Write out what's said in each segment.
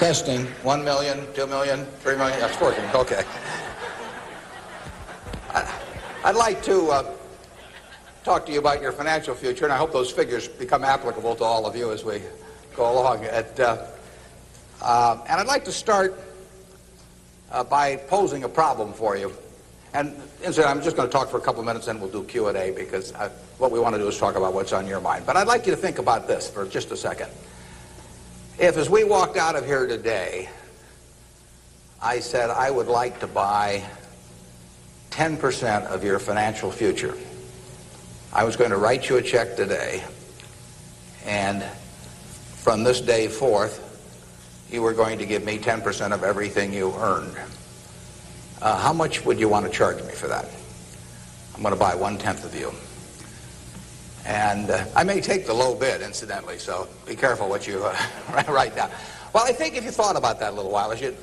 Testing. 1 million, 2 million, 3 million. That's working. Okay. I'd like to talk to you about your financial future, and I hope those figures become applicable to all of you as we go along. And I'd like to start by posing a problem for you. And incidentally, I'm just going to talk for a couple of minutes, and we'll do Q&A, because what we want to do is talk about what's on your mind. But I'd like you to think about this for just a second. If, as we walked out of here today, I said I would like to buy 10% of your financial future, I was going to write you a check today, and from this day forth, you were going to give me 10% of everything you earned. How much would you want to charge me for that? I'm going to buy 1/10 of you. And I may take the low bid, incidentally, so be careful what you write down. Well, I think if you thought about that a little while, you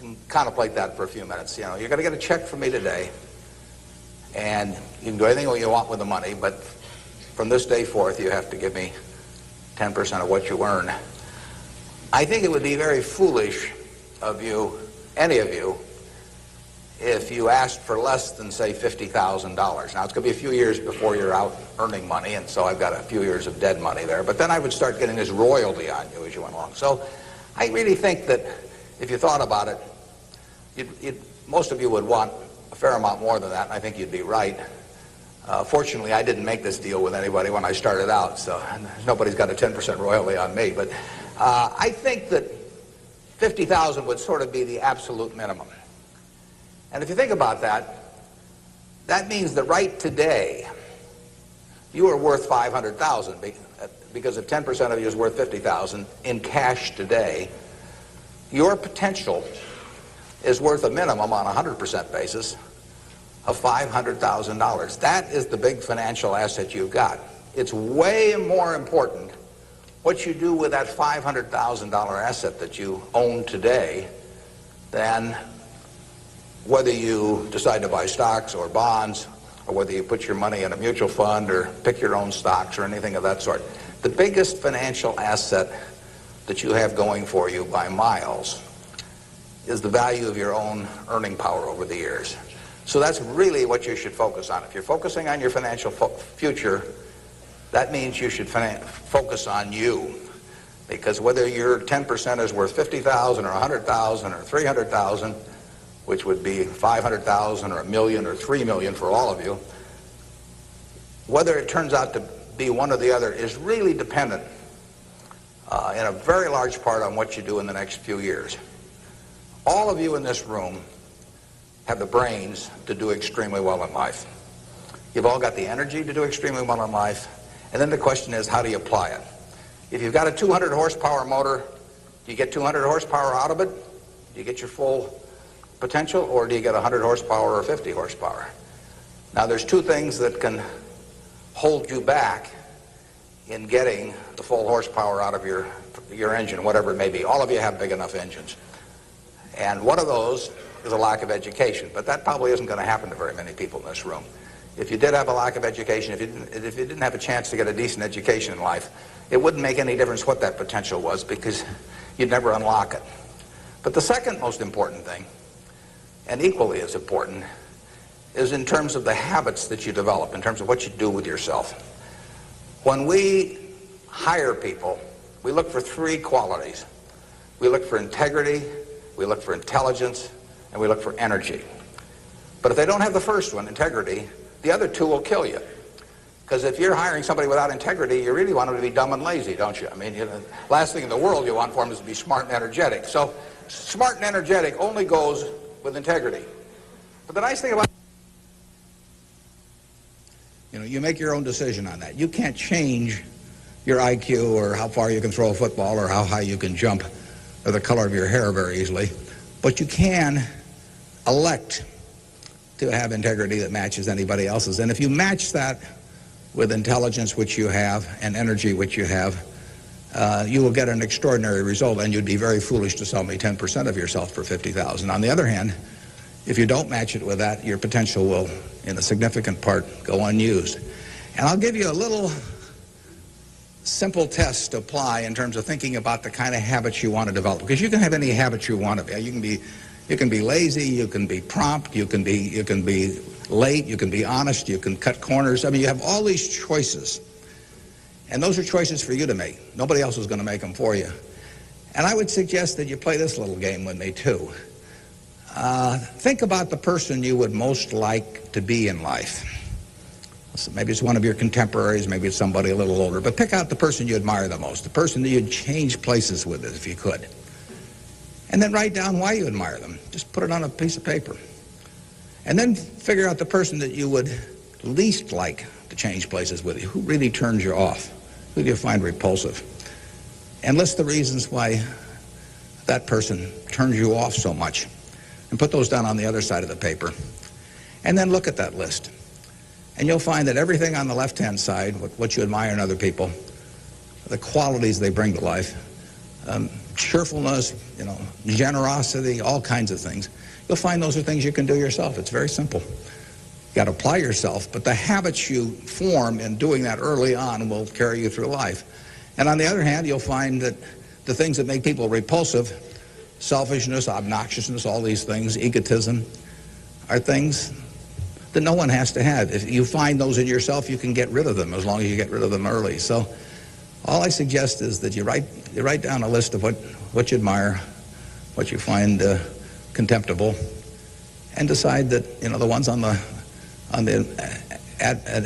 can contemplate that for a few minutes. You know, you're going to get a check from me today, and you can do anything you want with the money, but from this day forth, you have to give me 10% of what you earn. I think it would be very foolish of you, any of you, if you asked for less than, say, $50,000. Now, it's going to be a few years before you're out earning money, and so I've got a few years of dead money there. But then I would start getting this royalty on you as you went along. So I really think that if you thought about it, most of you would want a fair amount more than that, and I think you'd be right. Fortunately, I didn't make this deal with anybody when I started out, so nobody's got a 10% royalty on me. But I think that $50,000 would sort of be the absolute minimum. And if you think about that, that means that right today, you are worth $500,000, because if 10% of you is worth $50,000 in cash today, your potential is worth a minimum on a 100% basis of $500,000. That is the big financial asset you've got. It's way more important what you do with that $500,000 asset that you own today than whether you decide to buy stocks or bonds, or whether you put your money in a mutual fund or pick your own stocks or anything of that sort. The biggest financial asset that you have going for you by miles is the value of your own earning power over the years. So that's really what you should focus on. If you're focusing on your financial future, that means you should focus on you. Because whether your 10% is worth $50,000 or $100,000 or $300,000, which would be $500,000 or $1 million or $3 million for all of you, whether it turns out to be one or the other is really dependent in a very large part on what you do in the next few years. All of you in this room have the brains to do extremely well in life. You've all got the energy to do extremely well in life, and then the question is, how do you apply it? If you've got a 200 horsepower motor, do you get 200 horsepower out of it? Do you get your full potential, or do you get 100 horsepower or 50 horsepower? Now, there's two things that can hold you back in getting the full horsepower out of your engine, whatever it may be. All of you have big enough engines. And one of those is a lack of education, but that probably isn't going to happen to very many people in this room. If you did have a lack of education, if you didn't have a chance to get a decent education in life, it wouldn't make any difference what that potential was, because you'd never unlock it. But the second most important thing, and equally as important, is in terms of the habits that you develop, in terms of what you do with yourself. When we hire people, we look for three qualities. We look for integrity, we look for intelligence, and we look for energy. But if they don't have the first one, integrity, the other two will kill you. Because if you're hiring somebody without integrity, you really want them to be dumb and lazy, don't you? I mean, last thing in the world you want for them is to be smart and energetic. So smart and energetic only goes with integrity. But the nice thing about you make your own decision on that. You can't change your IQ or how far you can throw a football or how high you can jump or the color of your hair very easily. But you can elect to have integrity that matches anybody else's. And if you match that with intelligence, which you have, and energy, which you have, you will get an extraordinary result, and you'd be very foolish to sell me 10% of yourself for $50,000. On the other hand, if you don't match it with that, your potential will, in a significant part, go unused. And I'll give you a little simple tests to apply in terms of thinking about the kind of habits you want to develop. Because you can have any habits you want to be. You can be lazy, you can be prompt, you can be late, you can be honest, you can cut corners. I mean, you have all these choices. And those are choices for you to make. Nobody else is going to make them for you. And I would suggest that you play this little game with me, too. Think about the person you would most like to be in life. So maybe it's one of your contemporaries, maybe it's somebody a little older, but pick out the person you admire the most, the person that you'd change places with if you could. And then write down why you admire them. Just put it on a piece of paper. And then figure out the person that you would least like to change places with you. Who really turns you off? Who do you find repulsive? And list the reasons why that person turns you off so much. And put those down on the other side of the paper. And then look at that list. And you'll find that everything on the left-hand side, what you admire in other people, the qualities they bring to life, cheerfulness, generosity, all kinds of things, you'll find those are things you can do yourself. It's very simple. You got to apply yourself, but the habits you form in doing that early on will carry you through life. And on the other hand, you'll find that the things that make people repulsive, selfishness, obnoxiousness, all these things, egotism, are things that no one has to have. If you find those in yourself, you can get rid of them as long as you get rid of them early. So all I suggest is that you write down a list of what you admire, what you find contemptible, and decide that the ones on the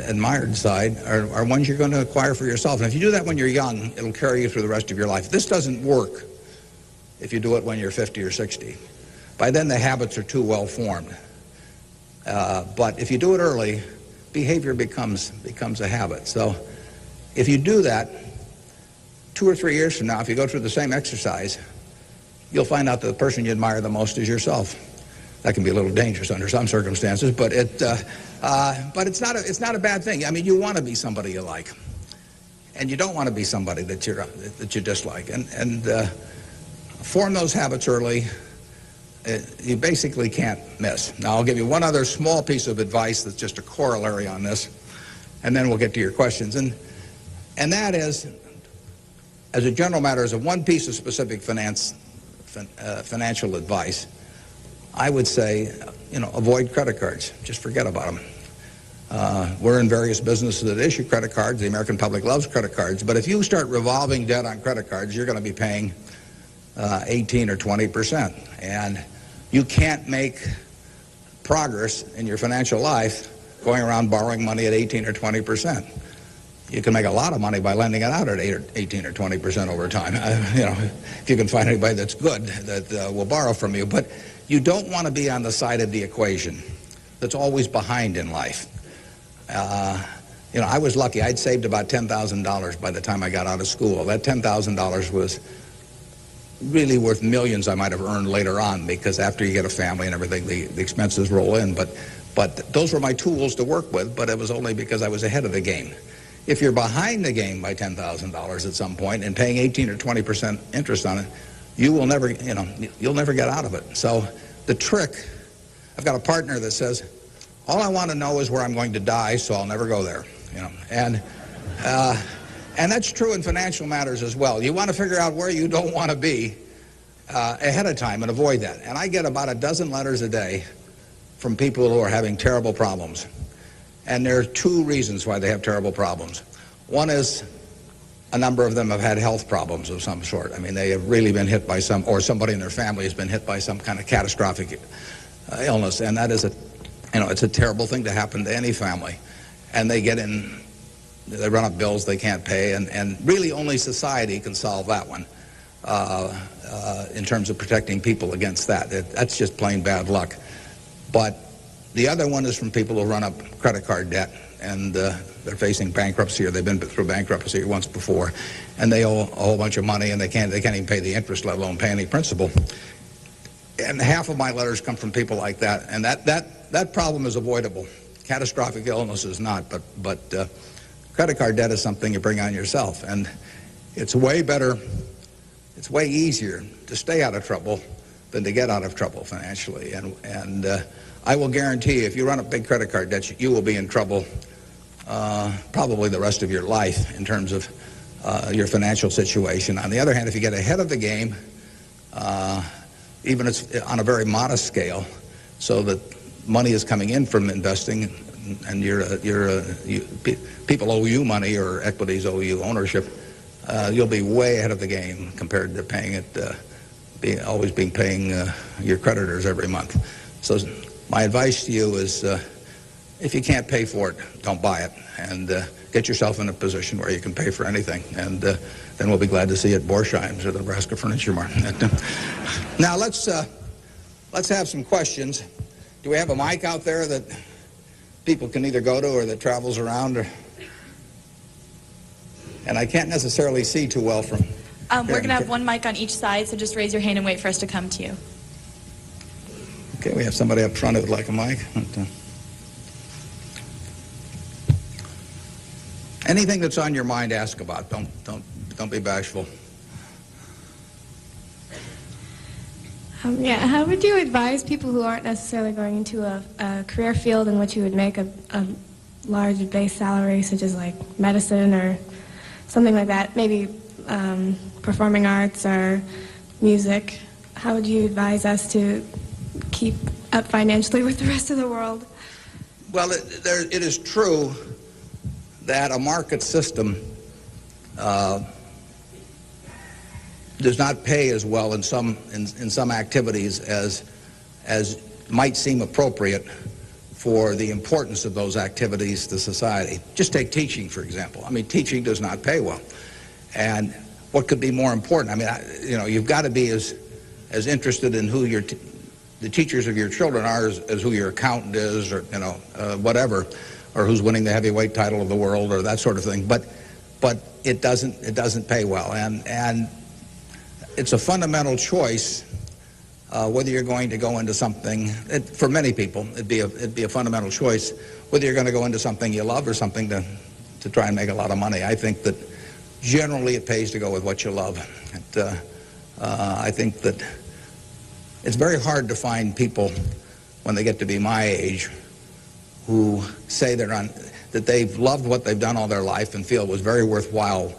admired side are ones you're going to acquire for yourself. And if you do that when you're young, it'll carry you through the rest of your life. This doesn't work if you do it when you're 50 or 60. By then the habits are too well formed. But if you do it early, behavior becomes a habit. So if you do that, 2 or 3 years from now, if you go through the same exercise, you'll find out that the person you admire the most is yourself. That can be a little dangerous under some circumstances, but it's not a bad thing. I mean, you want to be somebody you like, and you don't want to be somebody that you dislike. And form those habits early. You basically can't miss. Now, I'll give you one other small piece of advice that's just a corollary on this, and then we'll get to your questions. And that is, as a general matter, as a one piece of specific financial advice, I would say, avoid credit cards. Just forget about them. We're in various businesses that issue credit cards. The American public loves credit cards. But if you start revolving debt on credit cards, you're going to be paying 18 or 20%. And you can't make progress in your financial life going around borrowing money at 18 or 20%. You can make a lot of money by lending it out at 18 or 20% over time. If you can find anybody that's good that will borrow from you. But you don't want to be on the side of the equation that's always behind in life. I was lucky. I'd saved about $10,000 by the time I got out of school. That $10,000 was really worth millions I might have earned later on, because after you get a family and everything, the expenses roll in. But those were my tools to work with, but it was only because I was ahead of the game. If you're behind the game by $10,000 at some point and paying 18 or 20% interest on it, you will never, you'll never get out of it. So the trick, I've got a partner that says, all I want to know is where I'm going to die, so I'll never go there. And that's true in financial matters as well. You want to figure out where you don't want to be ahead of time and avoid that. And I get about a dozen letters a day from people who are having terrible problems. And there are 2 reasons why they have terrible problems. One is a number of them have had health problems of some sort. I mean, they have really been hit by or somebody in their family has been hit by some kind of catastrophic illness. And that is it's a terrible thing to happen to any family. And they run up bills they can't pay, and really only society can solve that one in terms of protecting people against that. That's just plain bad luck. But the other one is from people who run up credit card debt, and they're facing bankruptcy, or they've been through bankruptcy once before, and they owe a whole bunch of money, and they can't even pay the interest, let alone pay any principal. And half of my letters come from people like that, and that problem is avoidable. Catastrophic illness is not, but credit card debt is something you bring on yourself, and it's way better, it's way easier to stay out of trouble than to get out of trouble financially. And I will guarantee you, if you run up big credit card debts, you will be in trouble probably the rest of your life in terms of your financial situation. On the other hand, if you get ahead of the game, even it's on a very modest scale, so that money is coming in from investing, and people owe you money or equities owe you ownership, you'll be way ahead of the game compared to paying it, always paying your creditors every month. So my advice to you is, if you can't pay for it, don't buy it, and get yourself in a position where you can pay for anything, and then we'll be glad to see you at Borsheim's or the Nebraska Furniture Mart. Now let's have some questions. Do we have a mic out there that people can either go to or that travels around? And I can't necessarily see too well from we're going to have one mic on each side, so just raise your hand and wait for us to come to you. Okay, we have somebody up front who would like a mic. Anything that's on your mind, ask about. Don't be bashful. Yeah, how would you advise people who aren't necessarily going into a career field in which you would make a large base salary, such as like medicine or something like that, maybe performing arts or music? How would you advise us to keep up financially with the rest of the world? Well, it is true that a market system does not pay as well in some activities as might seem appropriate for the importance of those activities to society. Just take teaching, for example. I mean, teaching does not pay well. And what could be more important? I mean, you've got to be as interested in who the teachers of your children are as who your accountant is, or whatever, or who's winning the heavyweight title of the world, or that sort of thing. But it doesn't pay well, and it's a fundamental choice whether you're going to go into something. For many people, it'd be a fundamental choice whether you're going to go into something you love or something to try and make a lot of money. I think that generally it pays to go with what you love. I think that it's very hard to find people when they get to be my age who say that they've loved what they've done all their life and feel it was very worthwhile,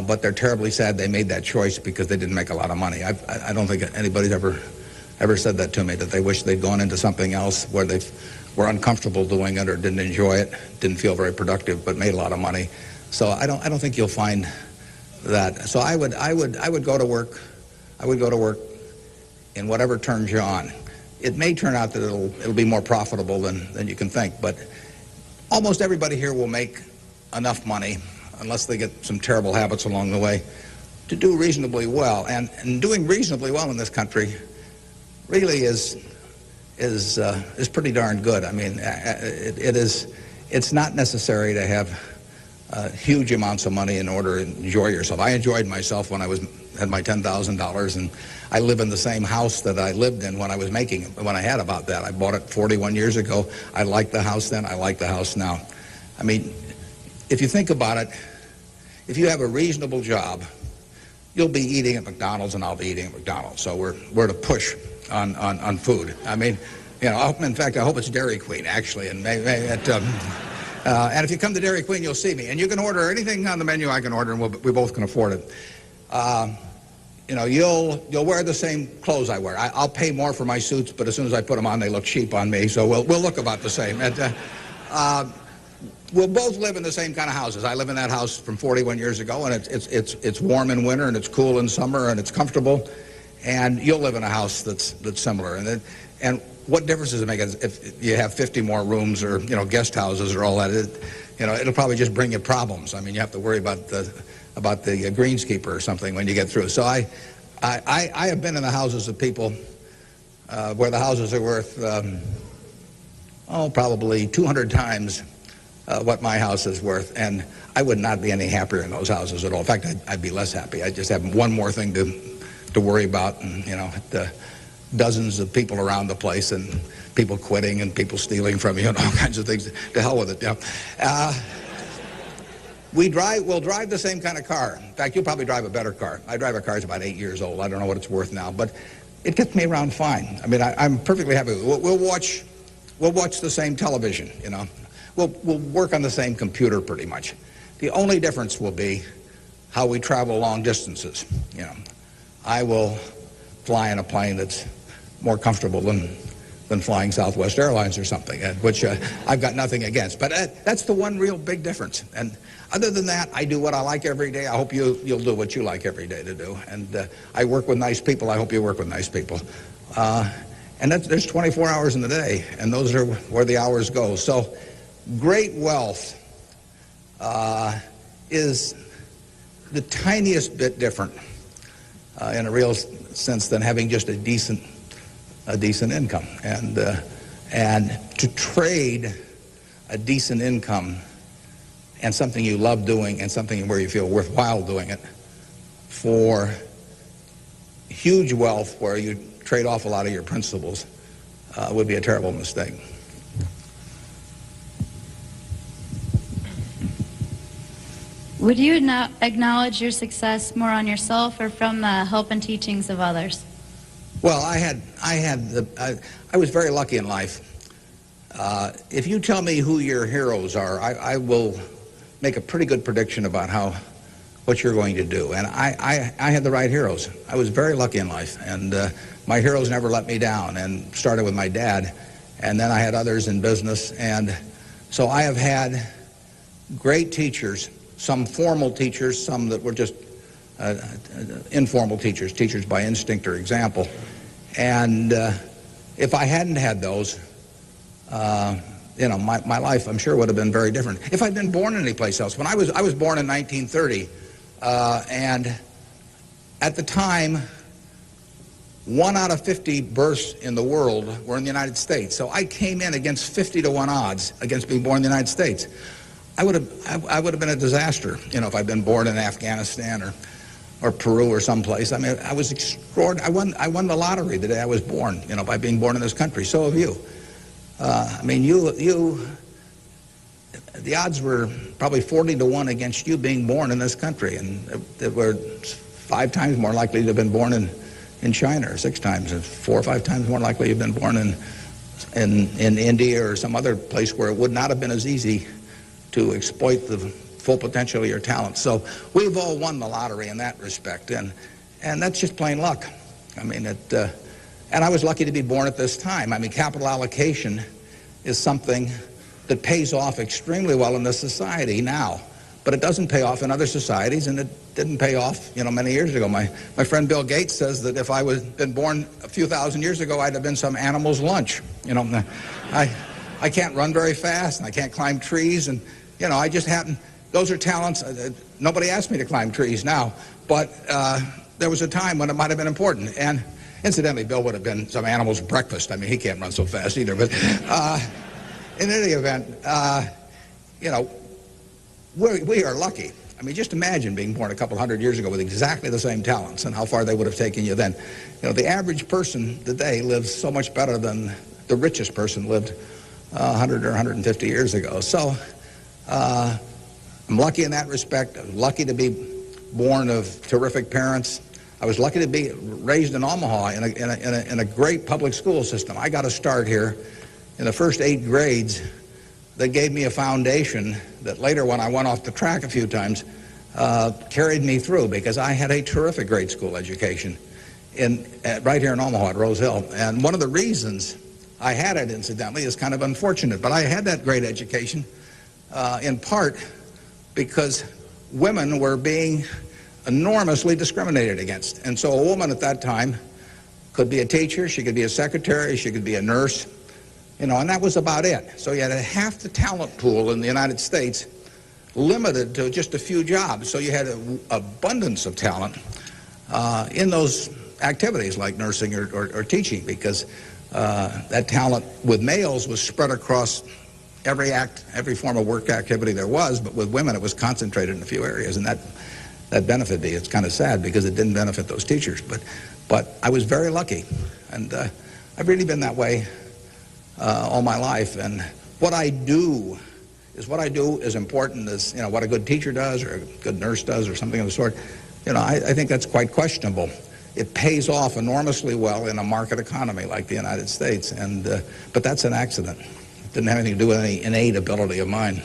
but they're terribly sad they made that choice because they didn't make a lot of money. I don't think anybody's ever said that to me, that they wish they'd gone into something else where they were uncomfortable doing it or didn't enjoy it, didn't feel very productive, but made a lot of money. So I don't think you'll find that. So I would go to work. I would go to work in whatever turns you on. It may turn out that it'll be more profitable than you can think, but almost everybody here will make enough money, unless they get some terrible habits along the way, to do reasonably well. And doing reasonably well in this country really is pretty darn good. I mean, it's not necessary to have huge amounts of money in order to enjoy yourself. I enjoyed myself when I had my $10,000, and I live in the same house that I lived in when I was making it, when I had about that. I bought it 41 years ago. I liked the house then. I like the house now. I mean, if you think about it, if you have a reasonable job, you'll be eating at McDonald's and I'll be eating at McDonald's. So we're to push on food. I mean, in fact, I hope it's Dairy Queen, actually, and maybe and if you come to Dairy Queen, you'll see me. And you can order anything on the menu I can order, and we both can afford it. You'll wear the same clothes I wear. I'll pay more for my suits, but as soon as I put them on, they look cheap on me. So we'll look about the same. We'll both live in the same kind of houses. I live in that house from 41 years ago, and it's warm in winter, and it's cool in summer, and it's comfortable. And you'll live in a house that's similar. And what difference does it make if you have 50 more rooms or guest houses or all that? It'll probably just bring you problems. I mean, you have to worry about the greenskeeper or something when you get through. So I have been in the houses of people where the houses are worth probably 200 times what my house is worth, and I would not be any happier in those houses at all. In fact, I'd be less happy. I just have one more thing to worry about, and dozens of people around the place, and people quitting, and people stealing from you, and all kinds of things. To hell with it. We'll drive the same kind of car. In fact, you'll probably drive a better car. I drive a car that's about 8 years old. I don't know what it's worth now, but it gets me around fine. I mean, I'm perfectly happy. We'll watch the same television. We'll work on the same computer pretty much. The only difference will be how we travel long distances. You know, I will fly in a plane that's more comfortable than flying Southwest Airlines or something, which I've got nothing against. But that's the one real big difference. And other than that, I do what I like every day. I hope you'll do what you like every day to do. And I work with nice people. I hope you work with nice people. And there's 24 hours in the day, and those are where the hours go. So great wealth is the tiniest bit different in a real sense than having just a decent income. And to trade a decent income and something you love doing and something where you feel worthwhile doing it for huge wealth where you trade off a lot of your principles would be a terrible mistake. Would you acknowledge your success more on yourself or from the help and teachings of others? Well, I was very lucky in life. If you tell me who your heroes are, I will make a pretty good prediction about what you're going to do. And I had the right heroes. I was very lucky in life, and my heroes never let me down. And started with my dad, and then I had others in business, and so I have had great teachers. Some formal teachers, some that were just informal teachers by instinct or example. And if I hadn't had those, my life, I'm sure, would have been very different. If I'd been born any place else. When I was born in 1930, and at the time, 1 out of 50 births in the world were in the United States. So I came in against 50-to-1 odds against being born in the United States. I would have been a disaster, if I'd been born in Afghanistan or Peru or someplace. I mean, I was extraordinary. I won the lottery the day I was born, by being born in this country. So have you. The odds were probably 40-to-1 against you being born in this country, and they were 5 times more likely to have been born in China, or 6 times, or 4 or 5 times more likely to have been born in India or some other place where it would not have been as easy to exploit the full potential of your talent. So we've all won the lottery in that respect, and that's just plain luck. I mean, and I was lucky to be born at this time. I mean, capital allocation is something that pays off extremely well in this society now, but it doesn't pay off in other societies, and it didn't pay off, many years ago. My friend Bill Gates says that if I was been born a few thousand years ago, I'd have been some animal's lunch. I can't run very fast, and I can't climb trees, and I just happen. Those are talents. Nobody asked me to climb trees now, but there was a time when it might have been important. And incidentally, Bill would have been some animal's breakfast. I mean, he can't run so fast either. But in any event, we are lucky. I mean, just imagine being born a couple hundred years ago with exactly the same talents and how far they would have taken you then. The average person today lives so much better than the richest person lived 100 or 150 years ago. So I'm lucky in that respect. I'm lucky to be born of terrific parents. I was lucky to be raised in Omaha in a great public school system. I got a start here in the first 8 grades that gave me a foundation that later, when I went off the track a few times, carried me through, because I had a terrific grade school education right here in Omaha at Rose Hill. And one of the reasons I had it, incidentally, is kind of unfortunate, but I had that great education in part because women were being enormously discriminated against. And so a woman at that time could be a teacher, she could be a secretary, she could be a nurse, and that was about it. So you had half the talent pool in the United States limited to just a few jobs. So you had an abundance of talent in those activities like nursing or teaching, because that talent with males was spread across every form of work activity there was, but with women it was concentrated in a few areas, and that benefited me. It's kind of sad because it didn't benefit those teachers, but I was very lucky, and I've really been that way all my life. And what I do is important as what a good teacher does or a good nurse does or something of the sort. I think that's quite questionable. It pays off enormously well in a market economy like the United States, but that's an accident. It didn't have anything to do with any innate ability of mine.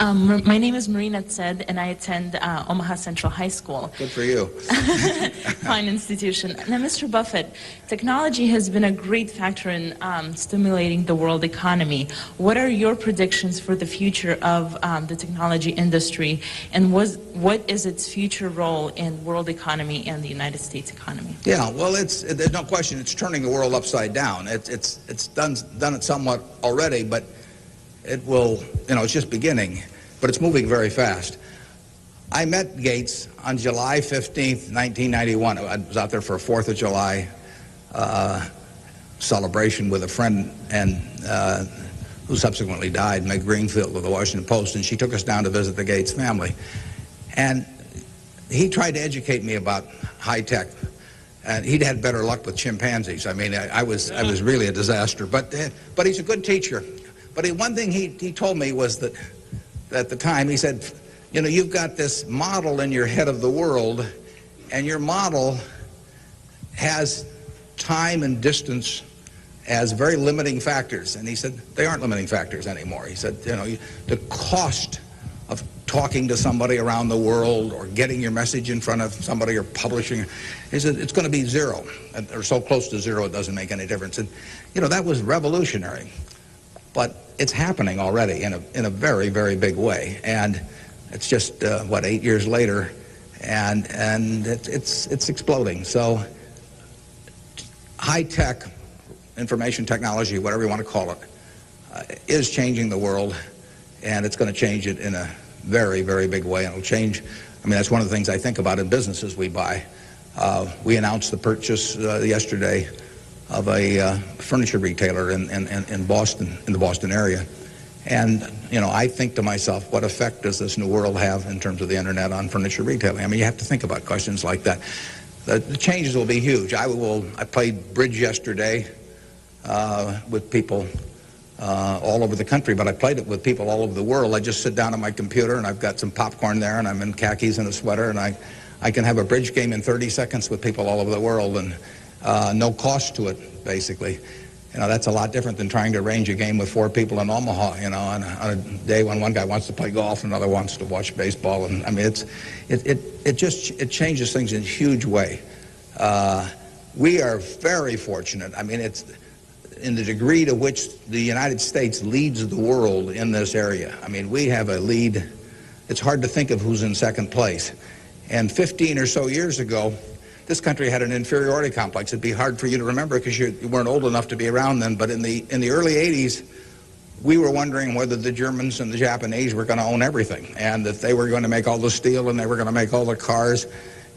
My name is Marina Tsed, and I attend Omaha Central High School. Good for you. Fine institution. Now, Mr. Buffett, technology has been a great factor in stimulating the world economy. What are your predictions for the future of the technology industry, and what is its future role in world economy and the United States economy? Yeah, well, there's no question it's turning the world upside down. It's done it somewhat already, but it will, it's just beginning, but it's moving very fast. I met Gates on July 15th, 1991. I was out there for a 4th of July celebration with a friend and who subsequently died, Meg Greenfield of the Washington Post, and she took us down to visit the Gates family. And he tried to educate me about high tech. And he'd had better luck with chimpanzees. I mean, I was really a disaster. But he's a good teacher. But one thing he told me was that at the time, he said, you've got this model in your head of the world, and your model has time and distance as very limiting factors. And he said, they aren't limiting factors anymore. He said, the cost of talking to somebody around the world or getting your message in front of somebody or publishing, he said, it's going to be zero, or so close to zero it doesn't make any difference. And, that was revolutionary. But it's happening already in a very, very big way. And it's just, 8 years later, and it's exploding. So high-tech information technology, whatever you want to call it, is changing the world, and it's going to change it in a very, very big way. And it'll change, that's one of the things I think about in businesses we buy. We announced the purchase yesterday of a furniture retailer in Boston, in the Boston area. And, I think to myself, what effect does this new world have in terms of the internet on furniture retailing? You have to think about questions like that. The changes will be huge. I played bridge yesterday with people all over the country, but I played it with people all over the world. I just sit down on my computer, and I've got some popcorn there, and I'm in khakis and a sweater, and I can have a bridge game in 30 seconds with people all over the world, and no cost to it, basically. That's a lot different than trying to arrange a game with 4 people in Omaha, on a day when one guy wants to play golf and another wants to watch baseball. And it changes things in a huge way. We are very fortunate. It's in the degree to which the United States leads the world in this area. We have a lead. It's hard to think of who's in second place. And 15 or so years ago, this country had an inferiority complex. It'd be hard for you to remember because you weren't old enough to be around then, but in the early 80s, we were wondering whether the Germans and the Japanese were going to own everything, and that they were going to make all the steel, and they were going to make all the cars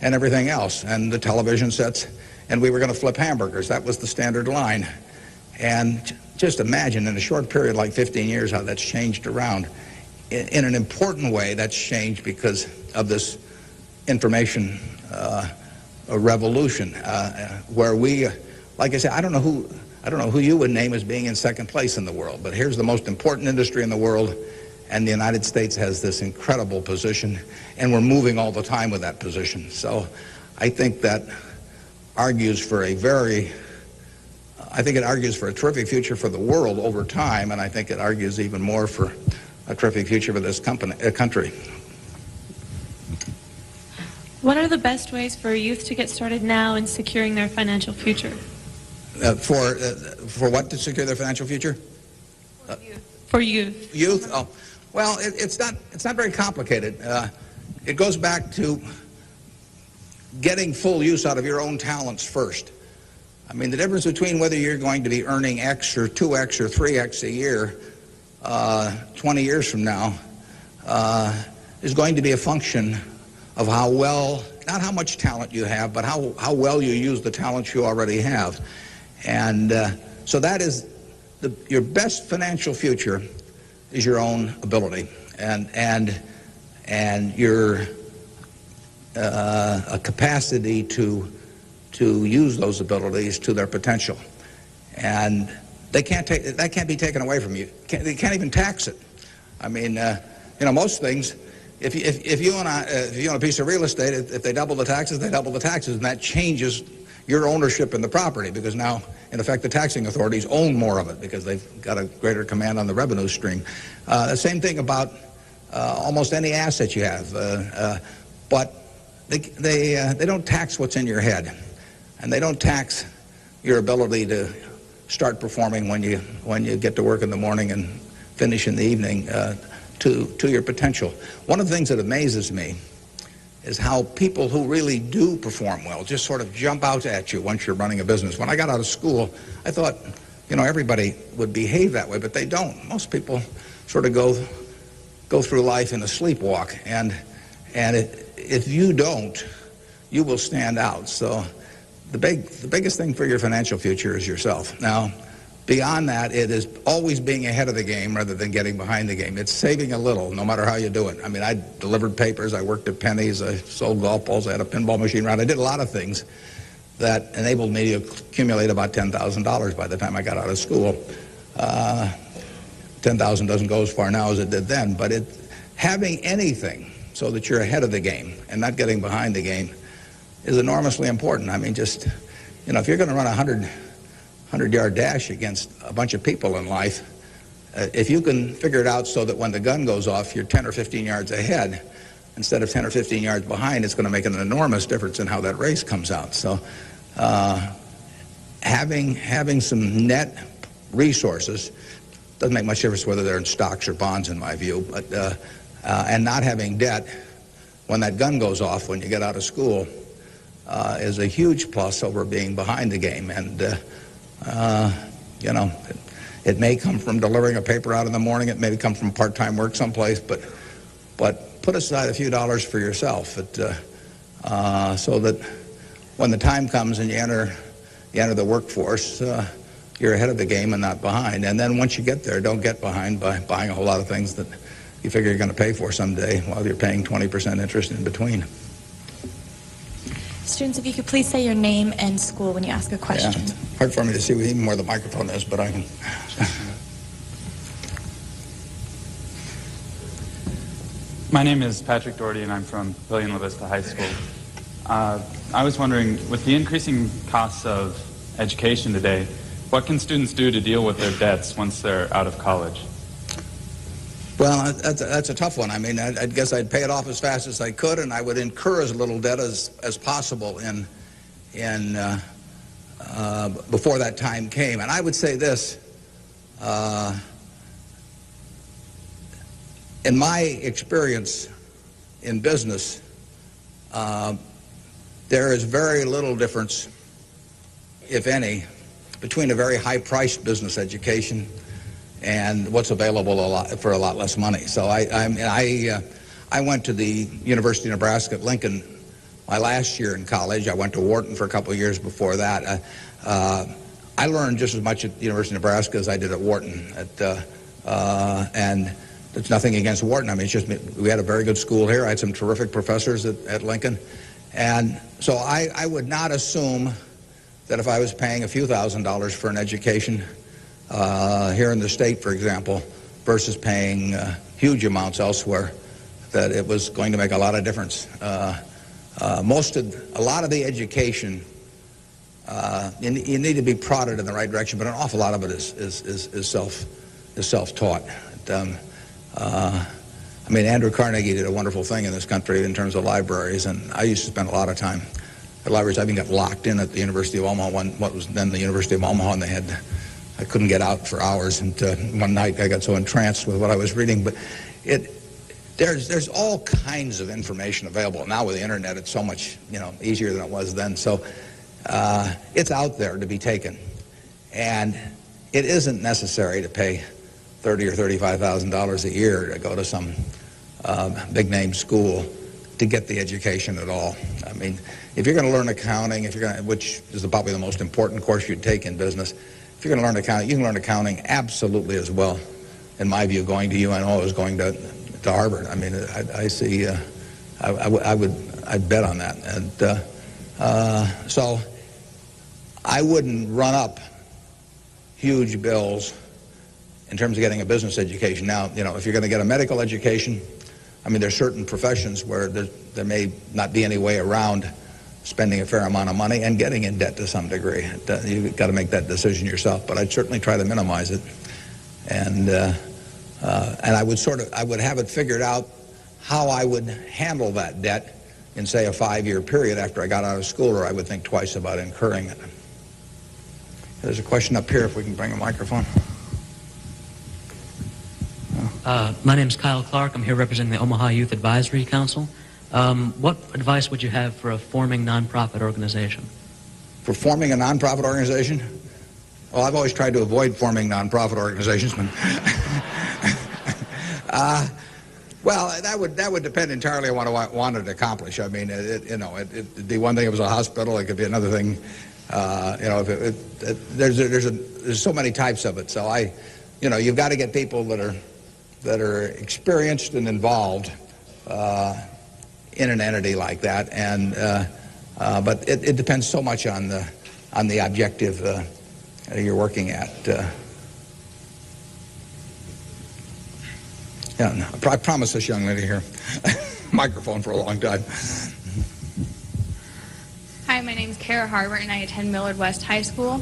and everything else, and the television sets, and we were going to flip hamburgers. That was the standard line. And just imagine in a short period like 15 years how that's changed around. In an important way, that's changed because of this information a revolution, where we, like I said, I don't know who you would name as being in second place in the world, but here's the most important industry in the world, and the United States has this incredible position, and we're moving all the time with that position. So I think that argues for it argues for a terrific future for the world over time, and I think it argues even more for a terrific future for this country. What are the best ways for youth to get started now in securing their financial future? For what to secure their financial future? For youth. Youth? Oh, well, it's not very complicated. It goes back to getting full use out of your own talents first. The difference between whether you're going to be earning X or 2X or 3X a year 20 years from now is going to be a function of how well, not how much talent you have, but how well you use the talents you already have. And so that is your best financial future is your own ability and your a capacity to use those abilities to their potential. And that can't be taken away from you. They can't even tax it. Most things, if you own a piece of real estate, if they double the taxes, they double the taxes, and that changes your ownership in the property, because now, in effect, the taxing authorities own more of it because they've got a greater command on the revenue stream. The same thing about almost any asset you have. But they don't tax what's in your head, and they don't tax your ability to start performing when you get to work in the morning and finish in the evening to your potential. One of the things that amazes me is how people who really do perform well just sort of jump out at you once you're running a business. When I got out of school, I thought, everybody would behave that way, but they don't. Most people sort of go through life in a sleepwalk, and if you don't, you will stand out. So the biggest thing for your financial future is yourself. Now, beyond that, it is always being ahead of the game rather than getting behind the game. It's saving a little, no matter how you do it. I mean, I delivered papers, I worked at Penny's, I sold golf balls, I had a pinball machine around. I did a lot of things that enabled me to accumulate about $10,000 by the time I got out of school. 10,000 doesn't go as far now as it did then, but having anything so that you're ahead of the game and not getting behind the game is enormously important. I mean, just, if you're going to run a 100-yard dash against a bunch of people in life, if you can figure it out so that when the gun goes off, you're 10 or 15 yards ahead instead of 10 or 15 yards behind, it's going to make an enormous difference in how that race comes out. So having some net resources doesn't make much difference whether they're in stocks or bonds, in my view, but and not having debt when that gun goes off when you get out of school is a huge plus over being behind the game. And it may come from delivering a paper out in the morning, it may come from part-time work someplace, but put aside a few dollars for yourself so that when the time comes and you enter the workforce, you're ahead of the game and not behind. And then once you get there, don't get behind by buying a whole lot of things that you figure you're going to pay for someday while you're paying 20% interest in between. Students, if you could please say your name and school when you ask a question. Yeah, it's hard for me to see even where the microphone is, but I can. My name is Patrick Doherty, and I'm from William La Vista High School. I was wondering, with the increasing costs of education today, what can students do to deal with their debts once they're out of college? Well, that's a tough one. I mean, I guess I'd pay it off as fast as I could, and I would incur as little debt as possible before that time came. And I would say this, in my experience in business, there is very little difference, if any, between a very high-priced business education and what's available for a lot less money. So I went to the University of Nebraska at Lincoln my last year in college. I went to Wharton for a couple of years before that. I learned just as much at the University of Nebraska as I did at Wharton. And there's nothing against Wharton. I mean, it's just we had a very good school here. I had some terrific professors at Lincoln. And so I would not assume that if I was paying a few $1,000s for an education here in the state, for example, versus paying huge amounts elsewhere, that it was going to make a lot of difference. A lot of the education, you need to be prodded in the right direction, but an awful lot of it is self-taught. I mean, Andrew Carnegie did a wonderful thing in this country in terms of libraries, and I used to spend a lot of time at libraries. I even got locked in at the University of Omaha, what was then the University of Omaha, and I couldn't get out for hours. And one night I got so entranced with what I was reading. But there's all kinds of information available now with the internet. It's so much easier than it was then. So it's out there to be taken, and it isn't necessary to pay $30,000 or $35,000 a year to go to some big name school to get the education at all. I mean, if you're going to learn accounting, which is probably the most important course you'd take in business, if you're going to learn accounting, you can learn accounting absolutely as well, in my view, going to UNO as going to Harvard. I mean, I see. I'd bet on that, and so I wouldn't run up huge bills in terms of getting a business education. Now, if you're going to get a medical education, I mean, there's certain professions where there may not be any way around spending a fair amount of money and getting in debt to some degree. You've got to make that decision yourself, but I'd certainly try to minimize it. And and I would have it figured out how I would handle that debt in, say, a 5-year period after I got out of school, or I would think twice about incurring it. There's a question up here, if we can bring a microphone. My name is Kyle Clark. I'm here representing the Omaha Youth Advisory Council. What advice would you have for a forming nonprofit organization? For forming a nonprofit organization? Well, I've always tried to avoid forming nonprofit organizations. But well, that would depend entirely on what I wanted to accomplish. I mean, it'd be one thing if it was a hospital. It could be another thing. There's so many types of it. So you've got to get people that are experienced and involved in an entity like that. And but it depends so much on the objective you're working at. Yeah, no, I promised this young lady here microphone for a long time. Hi, my name is Kara Harbert, and I attend Millard West High School.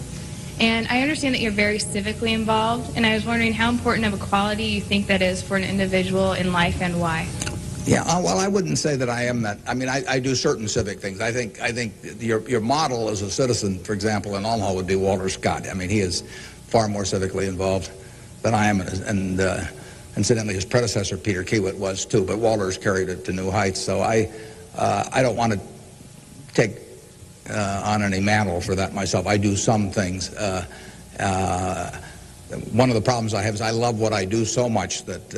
And I understand that you're very civically involved, and I was wondering how important of a quality you think that is for an individual in life and why. Yeah, well, I wouldn't say that I am that. I mean, I do certain civic things. I think your model as a citizen, for example, in Omaha would be Walter Scott. I mean, he is far more civically involved than I am, and incidentally, his predecessor, Peter Kiewit, was too, but Walter's carried it to new heights. So I don't want to take on any mantle for that myself. I do some things. One of the problems I have is I love what I do so much that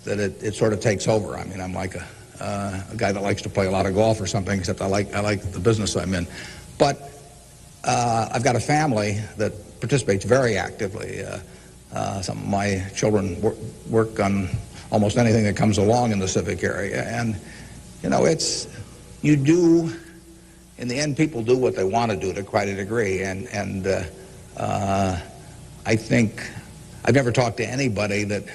it sort of takes over. I mean, I'm like a guy that likes to play a lot of golf or something, except I like the business I'm in. But I've got a family that participates very actively. Some of my children work on almost anything that comes along in the civic area. And, in the end, people do what they want to do to quite a degree. And I think I've never talked to anybody that